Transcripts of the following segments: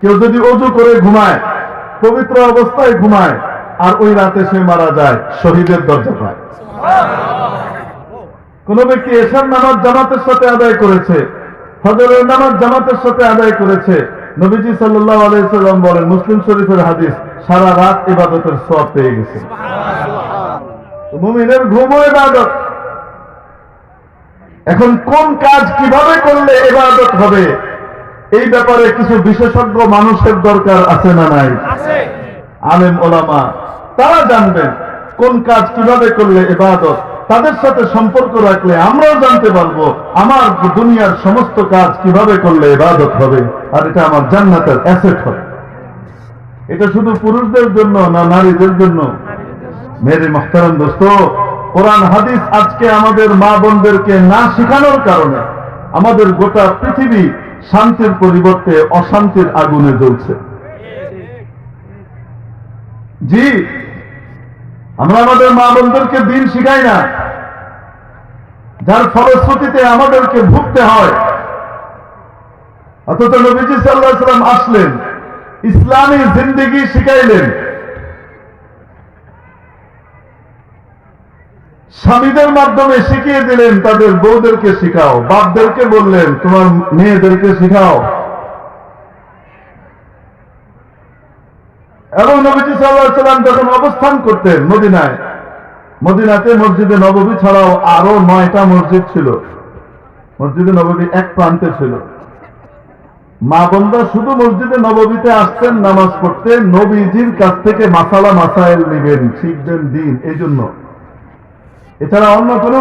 কেউ যদি ওযু করে ঘুমায়, পবিত্র অবস্থায় ঘুমায়, আর ওই রাতে সে মারা যায়, শহীদের দরজা পায়। কোন ব্যক্তি এশার নামাজ জামাতের সাথে আদায় করেছে, ফজরের নামাজ জামাতের সাথে আদায় করেছে, নবীজি সাল্লাল্লাহু আলাইহি সাল্লাম বলেন, মুসলিম শরীফের হাদিস, সারা রাত ইবাদতের সওয়াব পেয়ে গেছে। মুমিনের ঘুমও ইবাদত। এখন কোন কাজ কিভাবে করলে ইবাদত হবে, এই ব্যাপারে কিছু বিশেষজ্ঞ মানুষের দরকার আছে না নাই? আলেম ওলামা তারা জানবেন কোন কাজ কিভাবে করলে ইবাদত। তাদের সাথে সম্পর্ক রাখলে আমরাও জানতে পারবো আমার দুনিয়ার সমস্ত কাজ কিভাবে করলে ইবাদত হবে, আর এটা আমার জান্নাতের অ্যাসেট হবে। এটা শুধু পুরুষদের জন্য না নারীদের জন্য? মেরে মুহতারাম দোস্ত, কোরআন হাদিস আজকে আমাদের মা বোনদেরকে না শেখানোর কারণে আমাদের গোটা পৃথিবী শান্তির পরিবর্তে অশান্তির আগুনে জ্বলছে। জি, আমরা আমাদের মা বোনদেরকে দিন শিখাই না, যার ফলশ্রুতিতে আমাদেরকে ভুগতে হয়। অথচ নবীজি সাল্লাল্লাহু আলাইহি সাল্লাম আসলেন, ইসলামী জিন্দেগি শিখাইলেন। স্বামীদের মাধ্যমে শিখিয়ে দিলেন তাদের বউদেরকে শিখাও, বাপদেরকে বললেন তোমার মেয়েদেরকে শিখাও। এবং নবীজি সাল্লাল্লাহু আলাইহি সাল্লাম যখন অবস্থান করতেন মদিনায়, মদিনাতে মসজিদে নববী ছাড়াও আরো 9টা মসজিদ ছিল। মসজিদে নববী এক প্রান্তে ছিল। মা বোনরা শুধু মসজিদে নববীতে আসতেন নামাজ পড়তে, নবীজির কাছ থেকে মাসালা মাসাইল নেবেন, শিখবেন দিন। এই জন্য এছাড়া অন্য কোন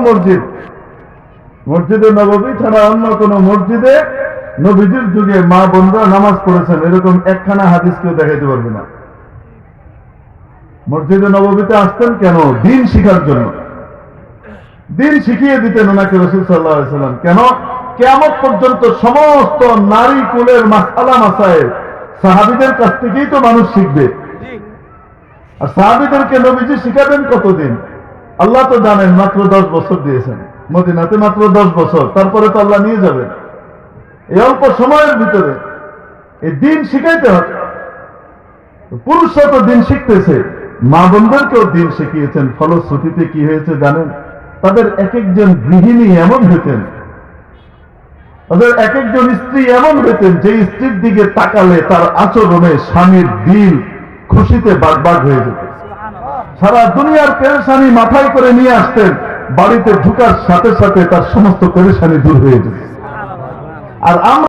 মসজিদে নববী ছাড়া অন্য কোন মসজিদে নবীজির যুগে মা বোনরা নামাজ পড়েছেন এরকম একখানা হাদিস কেউ দেখাইতে পারবে না। মসজিদে নববীতে আসতেন কেন? দিন শিখার জন্য। দিন শিখিয়ে দিতেন ওনাকে রাসূল সাল্লাল্লাহু আলাইহি ওয়াসাল্লাম। কেন? কিয়ামত পর্যন্ত সমস্ত নারী কুলের মাসালা মাসাইল সাহাবীদের কাছ থেকেই তো মানুষ শিখবে। আর সাহাবীদেরকে নবীজি শিখাবেন কতদিন? আল্লাহ তো জানেন, মাত্র 10 বছর দিয়েছেন মদিনাতে, মাত্র 10 বছর। তারপরে তো আল্লাহ নিয়ে যাবেন। এই অল্প সময়ের ভিতরে এই দিন শিখাইতে হবে। পুরুষরা তো দিন শিখতেছে, মা বোনদেরকেও দিন শিখিয়েছেন। ফলশ্রুতিতে কি হয়েছে জানেন? তাদের এক একজন গৃহিণী এমন হইতেন, তাদের এক একজন স্ত্রী এমন হইতেন যে স্ত্রীর দিকে তাকালে তার আচরণে স্বামীর দিল খুশিতে বাগবাগ হয়ে যেত। সারা দুনিয়ার পেরেশানি মাথায় করে নিয়ে আসতেন, বাড়িতে ঢুকার সাথে সাথে তার সমস্ত পেরেশানি দূর হয়ে যেত। আর আমরা